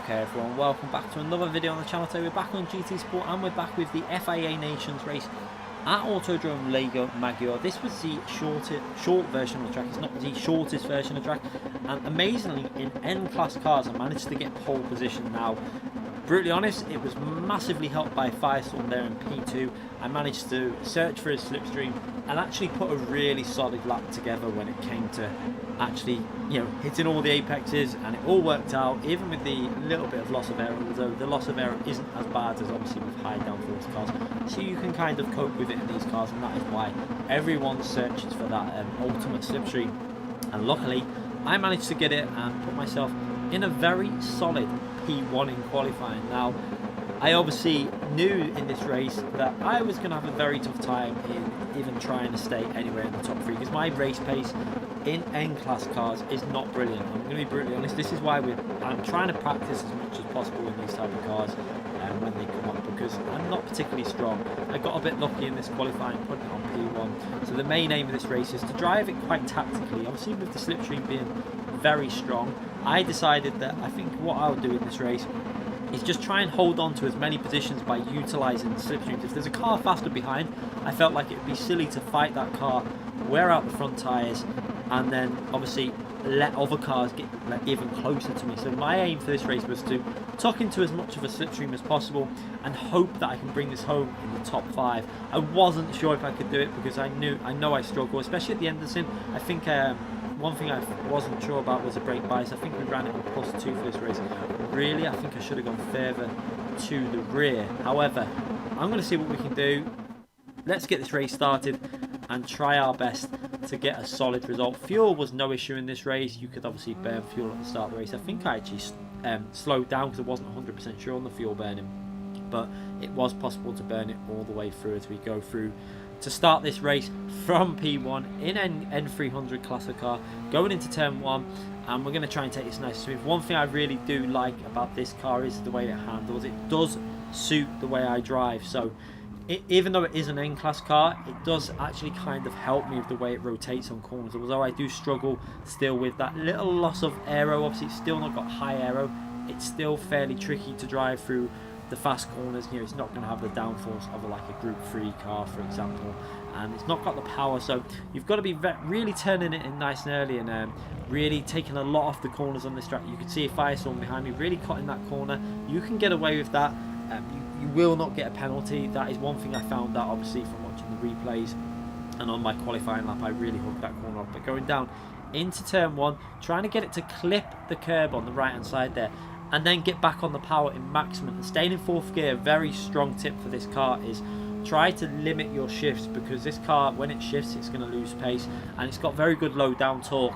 Okay everyone, welcome back to another video on the channel. Today we're back on GT Sport and we're back with the FIA Nations race at Autodrome Lego Maggiore. This was the short version of the track. It's not the shortest version of the track, and amazingly in N-class cars I managed to get pole position. Now, brutally honest, it was massively helped by Firestorm there in P2. I managed to search for his slipstream and actually put a really solid lap together when it came to actually, hitting all the apexes, and it all worked out, even with the little bit of loss of error, although the loss of error isn't as bad as obviously with high downforce cars. So you can kind of cope with it in these cars, and that is why everyone searches for that ultimate slipstream. And luckily, I managed to get it and put myself in a very solid P1 in qualifying. Now, I obviously knew in this race that I was going to have a very tough time in even trying to stay anywhere in the top three, because my race pace in N-class cars is not brilliant. I'm going to be brutally honest. This is why I'm trying to practice as much as possible in these type of cars when they come up, because I'm not particularly strong. I got a bit lucky in this qualifying, putting it on P1. So the main aim of this race is to drive it quite tactically. Obviously with the slipstream being very strong, I decided that I think what I'll do in this race is just try and hold on to as many positions by utilising the slipstreams. If there's a car faster behind, I felt like it would be silly to fight that car, wear out the front tyres, and then obviously let other cars get even closer to me. So my aim for this race was to tuck into as much of a slipstream as possible and hope that I can bring this home in the top 5. I wasn't sure if I could do it, because I know I struggle, especially at the end of the sim. I think one thing I wasn't sure about was the brake bias. I think we ran it on +2 for this race. Really, I think I should have gone further to the rear. However, I'm going to see what we can do. Let's get this race started and try our best to get a solid result. Fuel was no issue in this race. You could obviously burn fuel at the start of the race. I think I actually slowed down because I wasn't 100% sure on the fuel burning, but it was possible to burn it all the way through as we go through to start this race from P1 in an N300 classic car, going into turn 1, and we're going to try and take this nice and smooth. One thing I really do like about this car is the way it handles. It does suit the way I drive, so even though it is an N-class car, it does actually kind of help me with the way it rotates on corners. Although I do struggle still with that little loss of aero. Obviously it's still not got high aero, it's still fairly tricky to drive through the fast corners. It's not going to have the downforce of like a Group 3 car, for example, and it's not got the power. So you've got to be really turning it in nice and early, and really taking a lot off the corners on this track. You can see a Firestorm behind me really cutting that corner. You can get away with that. You will not get a penalty. That is one thing I found out obviously from watching the replays, and on my qualifying lap I really hooked that corner off. But going down into turn 1, trying to get it to clip the curb on the right hand side there, and then get back on the power in maximum and staying in 4th gear. A very strong tip for this car is try to limit your shifts, because this car, when it shifts, it's going to lose pace, and it's got very good low down torque.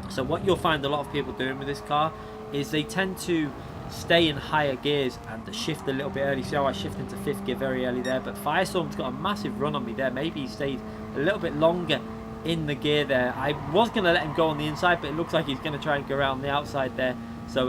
So what you'll find a lot of people doing with this car is they tend to stay in higher gears and shift a little bit early. See how I shift into 5th gear very early there, but Firestorm's got a massive run on me there. Maybe he stayed a little bit longer in the gear there. I was going to let him go on the inside, but it looks like he's going to try and go around the outside there. So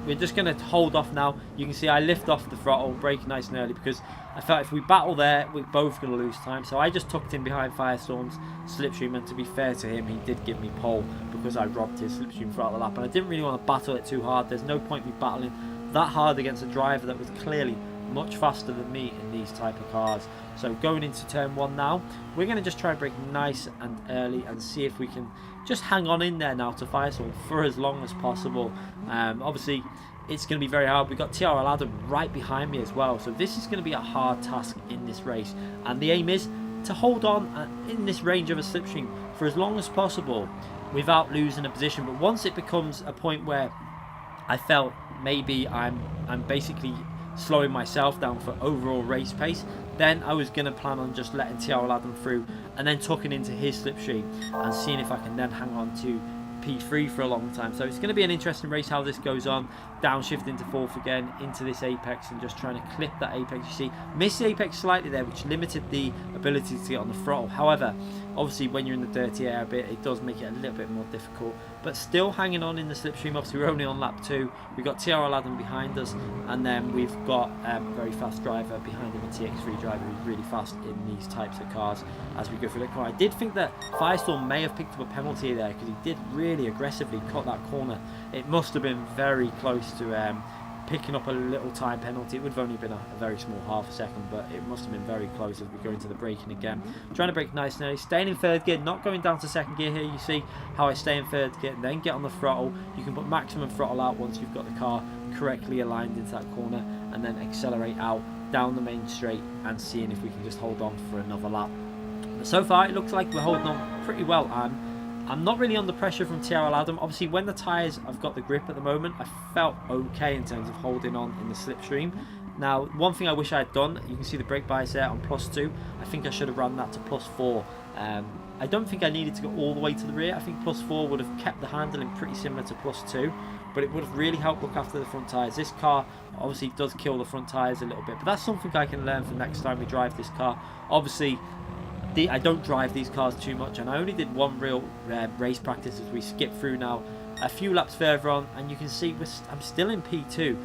we're just going to hold off now. You can see I lift off the throttle, brake nice and early, because I felt if we battle there, we're both going to lose time. So I just tucked in behind Firestorm's slipstream, and to be fair to him, he did give me pole because I robbed his slipstream throughout the lap, and I didn't really want to battle it too hard. There's no point me battling that hard against a driver that was clearly much faster than me in these type of cars. So going into turn 1 now, we're going to just try and brake nice and early and see if we can just hang on in there now to Firestorm for as long as possible. Obviously it's going to be very hard. We've got TRL Adam right behind me as well, so this is going to be a hard task in this race, and the aim is to hold on in this range of a slipstream for as long as possible without losing a position. But once it becomes a point where I felt maybe I'm basically slowing myself down for overall race pace, then I was going to plan on just letting TRL Adam through and then tucking into his slipstream and seeing if I can then hang on to P3 for a long time. So it's going to be an interesting race how this goes on. Downshift into 4th again into this apex and just trying to clip that apex. You see, missed the apex slightly there, which limited the ability to get on the throttle. However, obviously when you're in the dirty air a bit, it does make it a little bit more difficult, but still hanging on in the slipstream. Obviously we're only on lap 2. We've got TRL Adam behind us, and then we've got a very fast driver behind him, a TX3 driver who's really fast in these types of cars as we go through the corner. I did think that Firestorm may have picked up a penalty there, because he did really aggressively cut that corner. It must have been very close to picking up a little time penalty. It would have only been a very small half a second, but it must have been very close as we go into the braking again. Trying to brake nice and early, staying in third gear, not going down to second gear here. You see how I stay in third gear and then get on the throttle. You can put maximum throttle out once you've got the car correctly aligned into that corner, and then accelerate out down the main straight and seeing if we can just hold on for another lap. But so far it looks like we're holding on pretty well. I'm not really under pressure from TRL Adam. Obviously when the tyres have got the grip at the moment, I felt okay in terms of holding on in the slipstream. Now one thing I wish I had done, you can see the brake bias there on +2. I think I should have run that to +4. I don't think I needed to go all the way to the rear. I think +4 would have kept the handling pretty similar to +2, but it would have really helped look after the front tyres. This car obviously does kill the front tyres a little bit, but that's something I can learn for next time we drive this car. Obviously I don't drive these cars too much, and I only did one real race practice as we skip through now a few laps further on, and you can see I'm still in P2.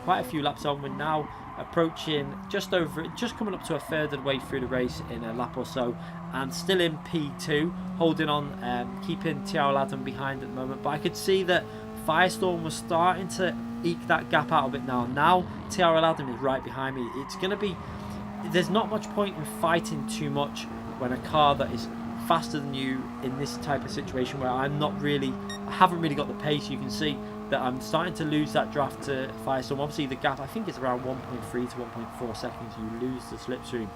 Quite a few laps on, we're now approaching just coming up to a third of the way through the race in a lap or so, and still in P2, holding on, keeping TRL Adam behind at the moment. But I could see that Firestorm was starting to eke that gap out a bit now. Now TRL Adam is right behind me. It's going to be, there's not much point in fighting too much when a car that is faster than you in this type of situation where I haven't really got the pace. You can see that I'm starting to lose that draft to Firestorm. Obviously the gap, I think it's around 1.3 to 1.4 seconds you lose the slipstream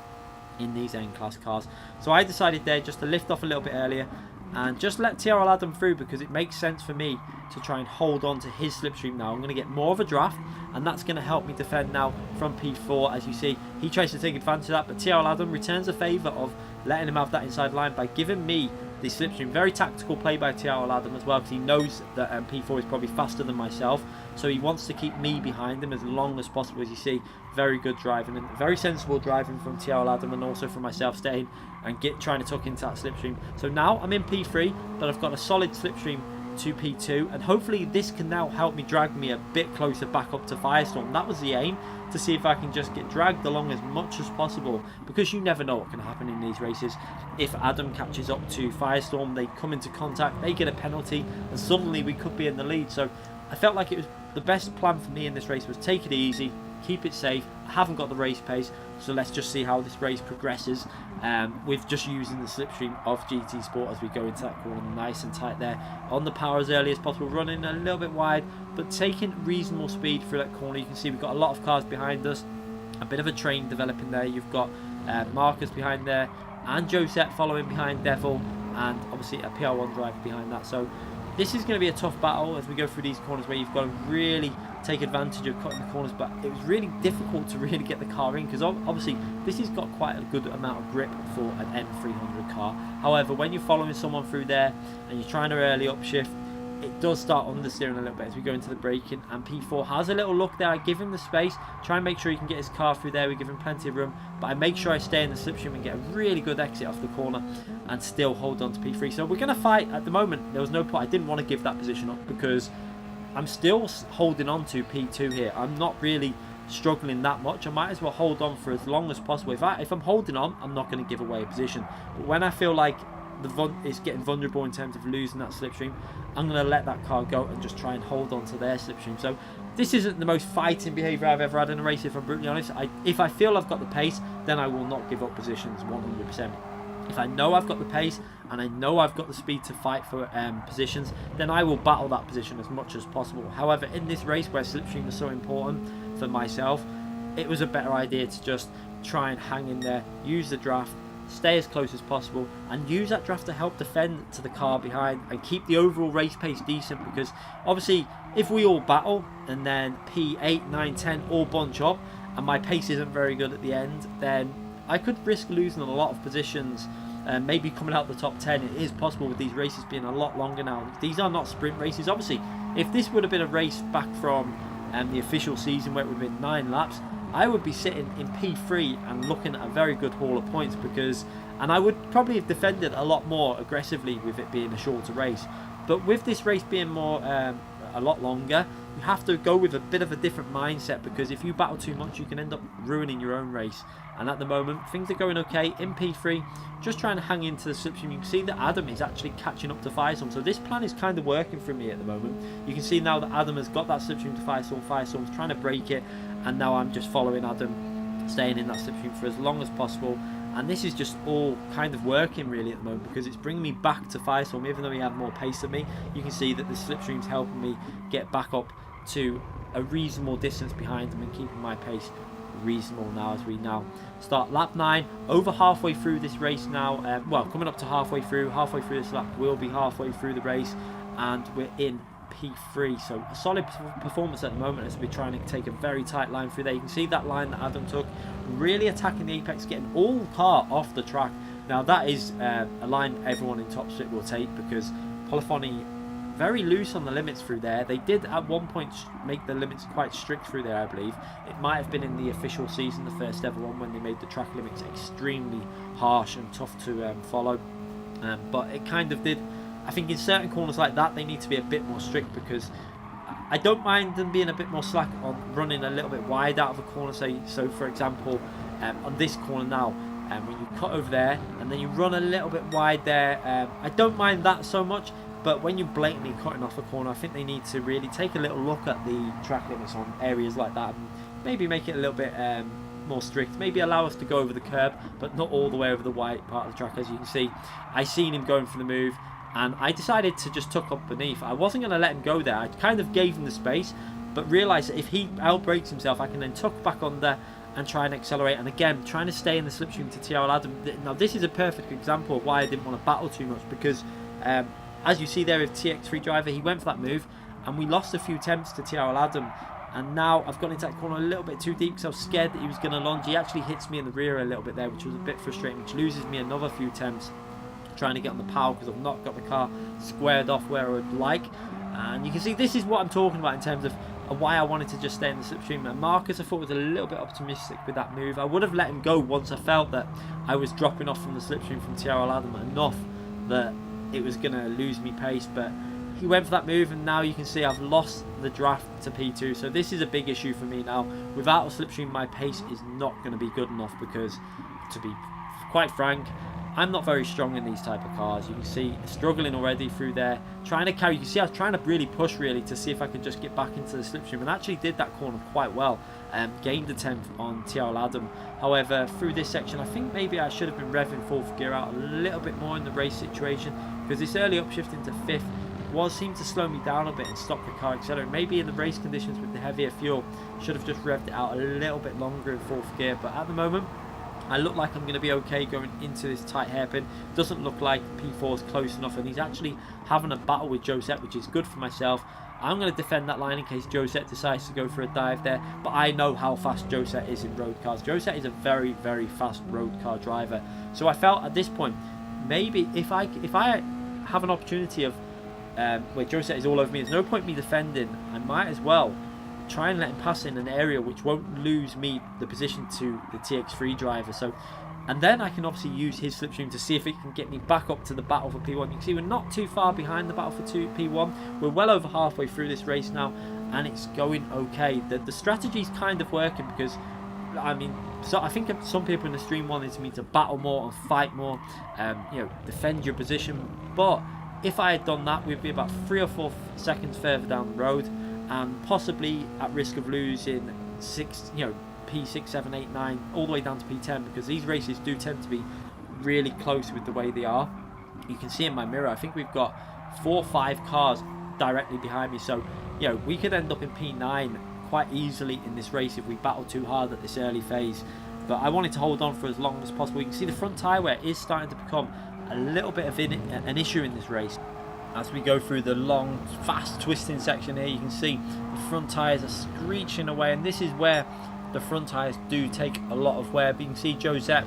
in these N-Class cars. So I decided there just to lift off a little bit earlier and just let TRL Adam through, because it makes sense for me to try and hold on to his slipstream now. I'm going to get more of a draft, and that's going to help me defend now from P4. As you see, he tries to take advantage of that, but TRL Adam returns a favour of letting him have that inside line by giving me the slipstream. Very tactical play by TRL Adam as well, because he knows that P4 is probably faster than myself, so he wants to keep me behind him as long as possible. As you see, very good driving and very sensible driving from TRL Adam, and also from myself staying and trying to tuck into that slipstream. So now I'm in P3, but I've got a solid slipstream to P2, and hopefully this can now help me drag me a bit closer back up to Firestorm. That was the aim, to see if I can just get dragged along as much as possible, because you never know what can happen in these races. If Adam catches up to Firestorm, they come into contact, they get a penalty, and suddenly we could be in the lead. So I felt like it was the best plan for me in this race was take it easy, keep it safe. I haven't got the race pace, so let's just see how this race progresses with just using the slipstream of GT Sport as we go into that corner nice and tight there, on the power as early as possible, running a little bit wide but taking reasonable speed through that corner. You can see we've got a lot of cars behind us, a bit of a train developing there. You've got Marcus behind there, and Josette following behind Devil, and obviously a PR1 driver behind that. So this is going to be a tough battle as we go through these corners, where you've got to really take advantage of cutting the corners, but it was really difficult to really get the car in, because obviously this has got quite a good amount of grip for an N300 car. However, when you're following someone through there and you're trying to early upshift, it does start understeering a little bit as we go into the braking, and P4 has a little look there. I give him the space, try and make sure he can get his car through there. We give him plenty of room, but I make sure I stay in the slipstream and get a really good exit off the corner and still hold on to P3. So we're going to fight at the moment. There was no point, I didn't want to give that position up, because I'm still holding on to P2 here. I'm not really struggling that much. I might as well hold on for as long as possible. If I'm holding on, I'm not going to give away a position. But when I feel like it's getting vulnerable in terms of losing that slipstream, I'm going to let that car go and just try and hold on to their slipstream. So this isn't the most fighting behaviour I've ever had in a race, if I'm brutally honest. If I feel I've got the pace, then I will not give up positions 100%. If I know I've got the pace and I know I've got the speed to fight for positions, then I will battle that position as much as possible. However, in this race where slipstream was so important for myself, it was a better idea to just try and hang in there, use the draft, stay as close as possible, and use that draft to help defend to the car behind and keep the overall race pace decent. Because obviously if we all battle and then P8, 9, 10 all bunch up and my pace isn't very good at the end, then I could risk losing a lot of positions, maybe coming out the top 10. It is possible with these races being a lot longer now. These are not sprint races. Obviously if this would have been a race back from the official season where it would have been 9 laps, I would be sitting in P3 and looking at a very good haul of points, and I would probably have defended a lot more aggressively with it being a shorter race. But with this race being more a lot longer, you have to go with a bit of a different mindset, because if you battle too much, you can end up ruining your own race. And at the moment, things are going okay in P3, just trying to hang into the slipstream. You can see that Adam is actually catching up to Firestorm, so this plan is kind of working for me at the moment. You can see now that Adam has got that slipstream to Firestorm, Firestorm's trying to break it, and now I'm just following Adam, staying in that slipstream for as long as possible. And this is just all kind of working really at the moment, because it's bringing me back to Firestorm. Even though he had more pace than me, you can see that the slipstream's helping me get back up to a reasonable distance behind him and keeping my pace reasonable now, as we now start lap 9, over halfway through this race now. Well, coming up to halfway through this lap, we'll be halfway through the race, and we're in P3, so a solid performance at the moment as we're trying to take a very tight line through there. You can see that line that Adam took, really attacking the apex, getting all the car off the track. Now that is a line everyone in top split will take, because Polyphony very loose on the limits through there. They did at one point make the limits quite strict through there, I believe. It might have been in the official season, the first ever one, when they made the track limits extremely harsh and tough to follow. But it kind of did. I think in certain corners like that, they need to be a bit more strict, because I don't mind them being a bit more slack on running a little bit wide out of a corner. So for example, on this corner now, when you cut over there and then you run a little bit wide there, I don't mind that so much. But when you're blatantly cutting off a corner, I think they need to really take a little look at the track limits on areas like that, and maybe make it a little bit more strict. Maybe allow us to go over the curb, but not all the way over the white part of the track. As you can see, I seen him going for the move, and I decided to just tuck up beneath. I wasn't going to let him go there. I kind of gave him the space, but realised that if he outbrakes himself, I can then tuck back under and try and accelerate. And again, trying to stay in the slipstream to TRL Adam. Now this is a perfect example of why I didn't want to battle too much, because as you see there with TX3 driver, he went for that move and we lost a few attempts to TRL Adam. And now I've got into that corner a little bit too deep, because I was scared that he was going to launch. He actually hits me in the rear a little bit there, which was a bit frustrating, which loses me another few attempts trying to get on the power, because I've not got the car squared off where I would like. And you can see this is what I'm talking about in terms of why I wanted to just stay in the slipstream. And Marcus, I thought, was a little bit optimistic with that move. I would have let him go once I felt that I was dropping off from the slipstream from TRL Adam enough that it was going to lose me pace, but he went for that move, and now you can see I've lost the draft to P2. So this is a big issue for me now. Without a slipstream, my pace is not going to be good enough, because, to be quite frank, I'm not very strong in these type of cars. You can see struggling already through there, trying to carry. You can see I was trying to really push to see if I could just get back into the slipstream, and actually did that corner quite well. Gained a 10th on TRL Adam. However, through this section, I think maybe I should have been revving fourth gear out a little bit more in the race situation, because this early upshift into fifth seemed to slow me down a bit and stop the car accelerating. Maybe in the race conditions with the heavier fuel, should have just revved it out a little bit longer in fourth gear. But at the moment, I look like I'm going to be okay going into this tight hairpin. Doesn't look like P4 is close enough, and he's actually having a battle with Josette, which is good for myself. I'm going to defend that line in case Josette decides to go for a dive there, but I know how fast Josette is in road cars. Josette is a very, very fast road car driver. So I felt at this point, maybe if I have an opportunity of where Josette is all over me, there's no point me defending. I might as well try and let him pass in an area which won't lose me the position to the TX3 driver. So, and then I can obviously use his slipstream to see if it can get me back up to the battle for P1. You can see we're not too far behind the battle for P1. We're well over halfway through this race now, and it's going okay. The strategy's kind of working, because I mean, so I think some people in the stream wanted me to battle more and fight more, you know, defend your position. But if I had done that, we'd be about 3 or 4 seconds further down the road, and possibly at risk of losing P6, 7, 8, 9, all the way down to P10, because these races do tend to be really close with the way they are. You can see in my mirror, I think we've got 4 or 5 cars directly behind me, so you know, we could end up in P9 quite easily in this race if we battle too hard at this early phase. But I wanted to hold on for as long as possible. You can see the front tyre wear is starting to become a little bit of an issue in this race. As we go through the long, fast twisting section here, you can see the front tyres are screeching away, and this is where the front tyres do take a lot of wear. But you can see Josette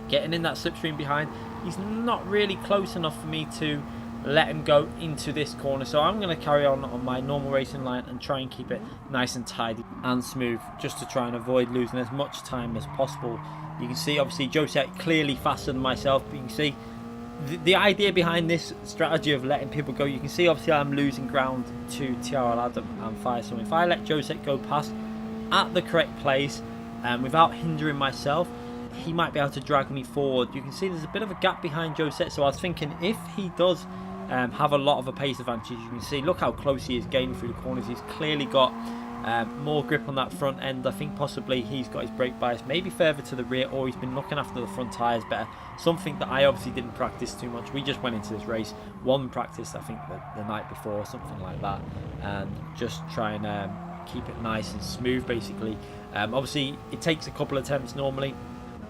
getting in that slipstream behind. He's not really close enough for me to let him go into this corner, so I'm going to carry on my normal racing line and try and keep it nice and tidy and smooth, just to try and avoid losing as much time as possible. You can see obviously Josette clearly faster than myself, but you can see the idea behind this strategy of letting people go, you can see obviously I'm losing ground to TR Adam and Firestorm. If I let Josette go past at the correct place without hindering myself, he might be able to drag me forward. You can see there's a bit of a gap behind Josette, so I was thinking if he does have a lot of a pace advantage, you can see, look how close he is gaining through the corners. He's clearly got more grip on that front end. I think possibly he's got his brake bias maybe further to the rear, or he's been looking after the front tyres better. Something that I obviously didn't practice too much. We just went into this race one practice, I think the night before, something like that, and just try and keep it nice and smooth basically. Obviously it takes a couple of attempts normally,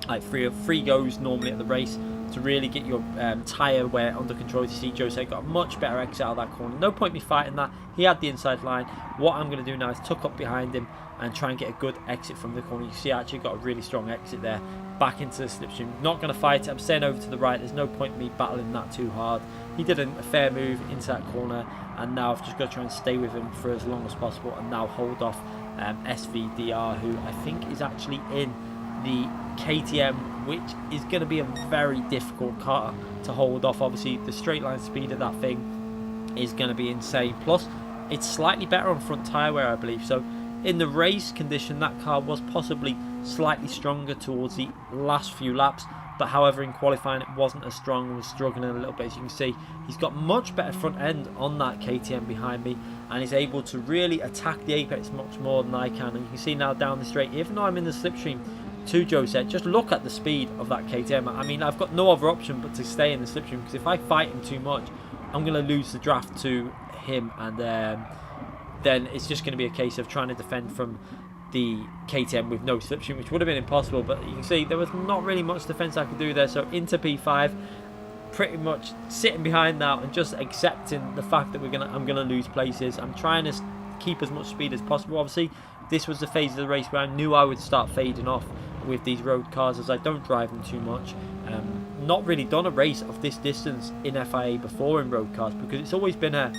like three goes normally at the race, to really get your tyre wear under control. You see Josette got a much better exit out of that corner. No point me fighting that. He had the inside line. What I'm going to do now is tuck up behind him and try and get a good exit from the corner. You see I actually got a really strong exit there, back into the slipstream. Not going to fight it. I'm staying over to the right. There's no point me battling that too hard. He did a fair move into that corner, and now I've just got to try and stay with him for as long as possible and now hold off SVDR, who I think is actually in the KTM, which is going to be a very difficult car to hold off. Obviously the straight line speed of that thing is going to be insane, plus it's slightly better on front tyre wear, I believe. So in the race condition, that car was possibly slightly stronger towards the last few laps, but however in qualifying it wasn't as strong and was struggling a little bit. As you can see, he's got much better front end on that KTM behind me, and he's able to really attack the apex much more than I can. And you can see now down the straight, even though I'm in the slipstream to Josette, just look at the speed of that KTM. I mean, I've got no other option but to stay in the slipstream, because if I fight him too much, I'm going to lose the draft to him, and then it's just going to be a case of trying to defend from the KTM with no slipstream, which would have been impossible. But you can see there was not really much defense I could do there. So into P5, pretty much sitting behind now and just accepting the fact that I'm gonna lose places. I'm trying to keep as much speed as possible. Obviously this was the phase of the race where I knew I would start fading off with these road cars, as I don't drive them too much. Not really done a race of this distance in FIA before in road cars, because it's always been a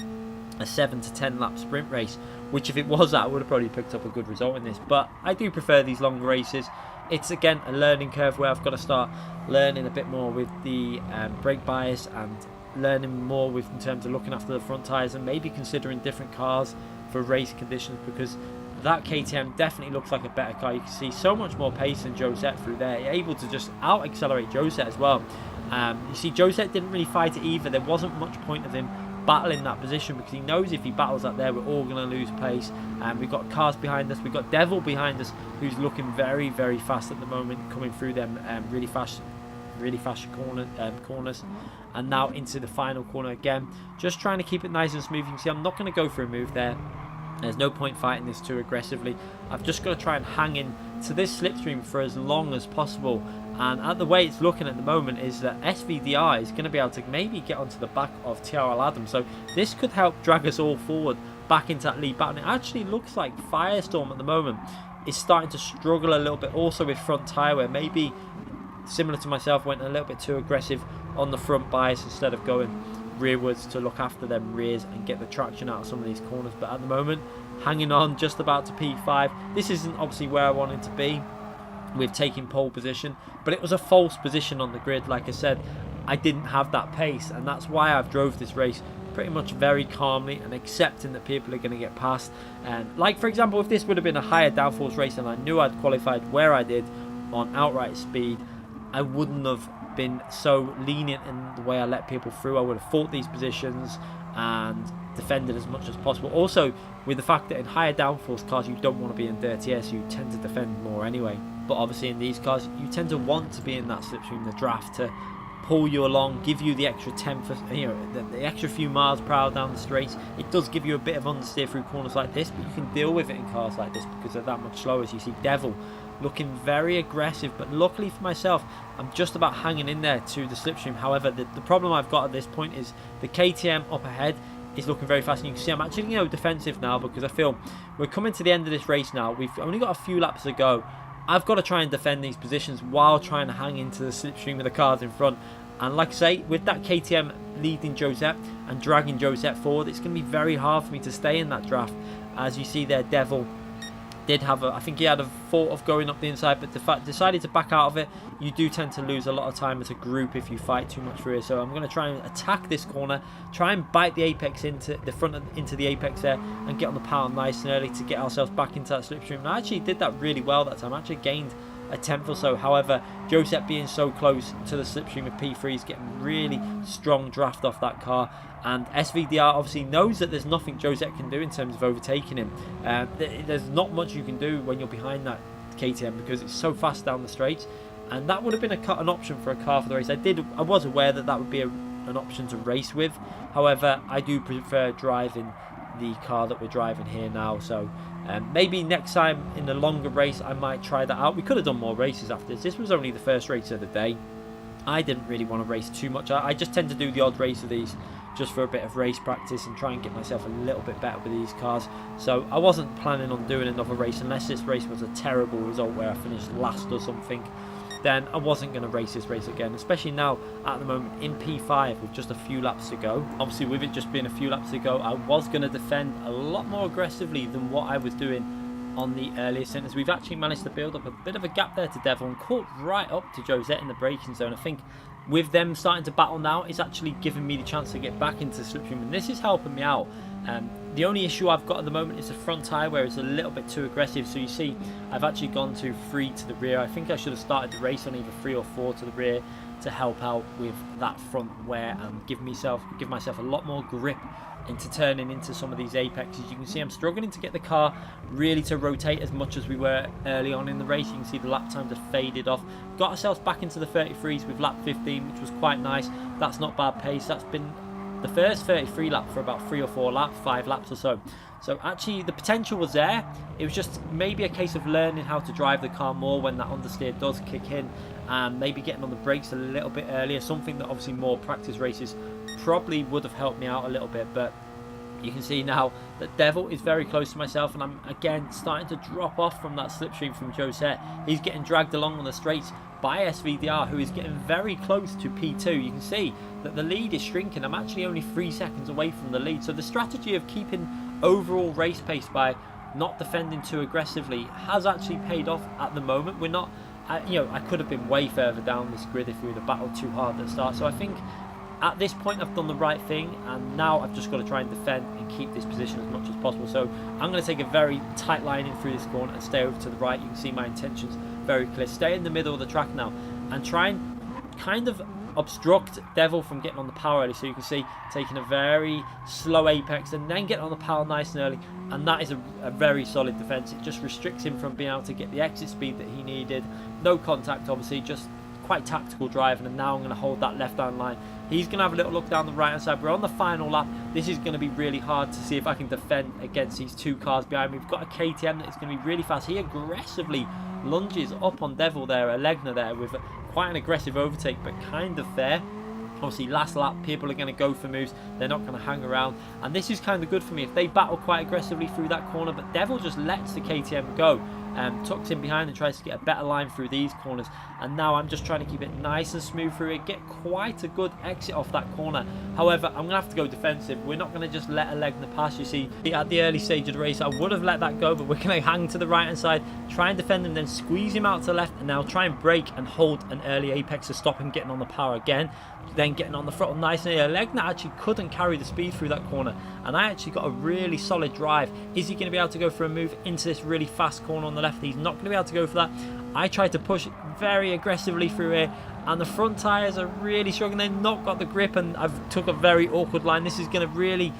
7 to 10 lap sprint race, which if it was that, I would have probably picked up a good result in this. But I do prefer these long races. It's again a learning curve where I've got to start learning a bit more with the brake bias, and learning more with in terms of looking after the front tyres, and maybe considering different cars for race conditions, because that KTM definitely looks like a better car. You can see so much more pace than Josette through there. You're able to just out accelerate Josette as well. You see Josette didn't really fight it either. There wasn't much point of him battling that position, because he knows if he battles that there, we're all going to lose pace. And we've got cars behind us, we've got Devil behind us, who's looking very, very fast at the moment, coming through them really fast corners. And now into the final corner again, just trying to keep it nice and smooth. You can see I'm not going to go for a move there. There's no point fighting this too aggressively. I've just got to try and hang in to this slipstream for as long as possible. And at the way it's looking at the moment is that SVDR is going to be able to maybe get onto the back of TRL Adam. So this could help drag us all forward back into that lead battle. And it actually looks like Firestorm at the moment is starting to struggle a little bit also with front tyre wear. Maybe similar to myself, went a little bit too aggressive on the front bias instead of going rearwards to look after them rears and get the traction out of some of these corners. But at the moment, hanging on just about to P5. This isn't obviously where I wanted to be with taking pole position, but it was a false position on the grid. Like I said, I didn't have that pace, and that's why I've drove this race pretty much very calmly and accepting that people are going to get past. And like for example, if this would have been a higher downforce race and I knew I'd qualified where I did on outright speed, I wouldn't have been so lenient in the way I let people through. I would have fought these positions and defended as much as possible. Also, with the fact that in higher downforce cars you don't want to be in dirty air, so you tend to defend more anyway. But obviously in these cars you tend to want to be in that slipstream, the draft, to pull you along, give you the extra 10 for, the extra few miles per hour down the straights. It does give you a bit of understeer through corners like this, but you can deal with it in cars like this because they're that much slower. As you see Devil looking very aggressive, but luckily for myself, I'm just about hanging in there to the slipstream. However, the problem I've got at this point is the KTM up ahead is looking very fast, and you can see I'm actually defensive now, because I feel we're coming to the end of this race now. We've only got a few laps to go. I've got to try and defend these positions while trying to hang into the slipstream of the cars in front. And like I say, with that KTM leading Josette and dragging Josette forward, it's going to be very hard for me to stay in that draft. As you see there, Devil did have I think he had a thought of going up the inside, but decided to back out of it. You do tend to lose a lot of time as a group if you fight too much through here. So I'm going to try and attack this corner, try and bite the apex into the front into the apex there, and get on the power nice and early to get ourselves back into that slipstream. And I actually did that really well that time. I actually gained a tenth or so. However, Josette being so close to the slipstream of P3 is getting really strong draft off that car, and SVDR obviously knows that there's nothing Josette can do in terms of overtaking him. There's not much you can do when you're behind that KTM because it's so fast down the straight, and that would have been an option for a car for the race. I was aware that that would be an option to race with. However, I do prefer driving the car that we're driving here now, so maybe next time in the longer race I might try that out. We could have done more races after this. This was only the first race of the day. I didn't really want to race too much. I just tend to do the odd race of these just for a bit of race practice and try and get myself a little bit better with these cars. So I wasn't planning on doing another race unless this race was a terrible result where I finished last or something. Then I wasn't going to race this race again, especially now at the moment in P5 with just a few laps to go. Obviously with it just being a few laps to go, I was going to defend a lot more aggressively than what I was doing on the earlier centres. We've actually managed to build up a bit of a gap there to Devil and caught right up to Josette in the braking zone. I think with them starting to battle now, it's actually giving me the chance to get back into the slipstream, and this is helping me out. The only issue I've got at the moment is the front tyre where it's a little bit too aggressive. So you see I've actually gone to 3 to the rear. I think I should have started the race on either 3 or 4 to the rear to help out with that front wear and give myself a lot more grip into turning into some of these apexes. You can see I'm struggling to get the car really to rotate as much as we were early on in the race. You can see the lap times have faded off. Got ourselves back into the 33s with lap 15, which was quite nice. That's not bad pace. That's been the first 33 lap for about 3 or 4 laps, 5 laps or so. So actually the potential was there. It was just maybe a case of learning how to drive the car more when that understeer does kick in, and maybe getting on the brakes a little bit earlier, something that obviously more practice races probably would have helped me out a little bit. But you can see now that Devil is very close to myself, and I'm again starting to drop off from that slipstream from Josette. He's getting dragged along on the straights by SVDR, who is getting very close to P2. You can see that the lead is shrinking. I'm actually only 3 seconds away from the lead. So the strategy of keeping overall race pace by not defending too aggressively has actually paid off at the moment. We're not, I could have been way further down this grid if we would have battled too hard at the start. So I think at this point I've done the right thing, and now I've just got to try and defend and keep this position as much as possible. So I'm going to take a very tight line in through this corner and stay over to the right. You can see my intentions very clear. Stay in the middle of the track now and try and kind of obstruct Devil from getting on the power early. So you can see taking a very slow apex and then getting on the power nice and early, and that is a very solid defense. It just restricts him from being able to get the exit speed that he needed. No contact obviously, just quite tactical driving. And now I'm going to hold that left hand line. He's going to have a little look down the right hand side. We're on the final lap. This is going to be really hard to see if I can defend against these 2 cars behind me. We've got a KTM that is going to be really fast. He aggressively lunges up on Devil there, a Legner there, with quite an aggressive overtake, but kind of fair. Obviously last lap people are going to go for moves, they're not going to hang around, and this is kind of good for me if they battle quite aggressively through that corner. But Devil just lets the KTM go, tucks in behind and tries to get a better line through these corners, and now I'm just trying to keep it nice and smooth through it, get quite a good exit off that corner. However, I'm going to have to go defensive. We're not going to just let a Legner pass. You see at the early stage of the race I would have let that go, but we're going to hang to the right hand side, try and defend him, then squeeze him out to the left, and now try and brake and hold an early apex to stop him getting on the power again, then getting on the throttle nice and early. Legner actually couldn't carry the speed through that corner, and I actually got a really solid drive. Is he going to be able to go for a move into this really fast corner on the left? He's not going to be able to go for that. I tried to push very aggressively through here, and the front tyres are really struggling. They've not got the grip, and I've took a very awkward line. This is going to really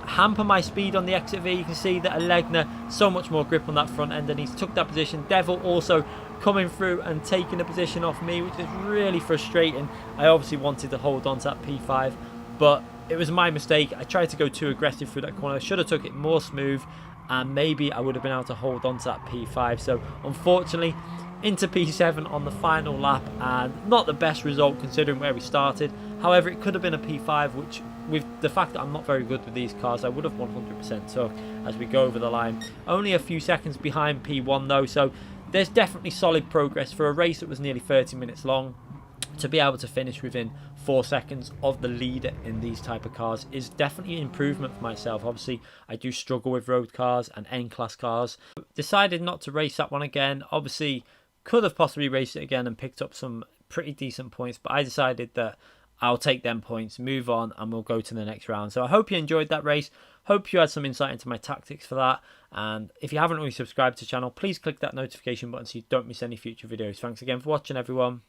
hamper my speed on the exit V. You can see that a Legner so much more grip on that front end, and he's took that position. Devil also coming through and taking a position off me, which is really frustrating. I obviously wanted to hold on to that P5, but it was my mistake. I tried to go too aggressive through that corner. I should have took it more smooth, and maybe I would have been able to hold on to that P5. So unfortunately into P7 on the final lap, and not the best result considering where we started. However, it could have been a P5, which with the fact that I'm not very good with these cars, I would have 100% took as we go over the line. Only a few seconds behind P1 though, so there's definitely solid progress for a race that was nearly 30 minutes long. to be able to finish within 4 seconds of the leader in these type of cars is definitely an improvement for myself. Obviously, I do struggle with road cars and N-class cars. Decided not to race that one again. Obviously, could have possibly raced it again and picked up some pretty decent points, but I decided that I'll take them points, move on, and we'll go to the next round. So I hope you enjoyed that race. Hope you had some insight into my tactics for that. And if you haven't already subscribed to the channel, please click that notification button so you don't miss any future videos. Thanks again for watching, everyone.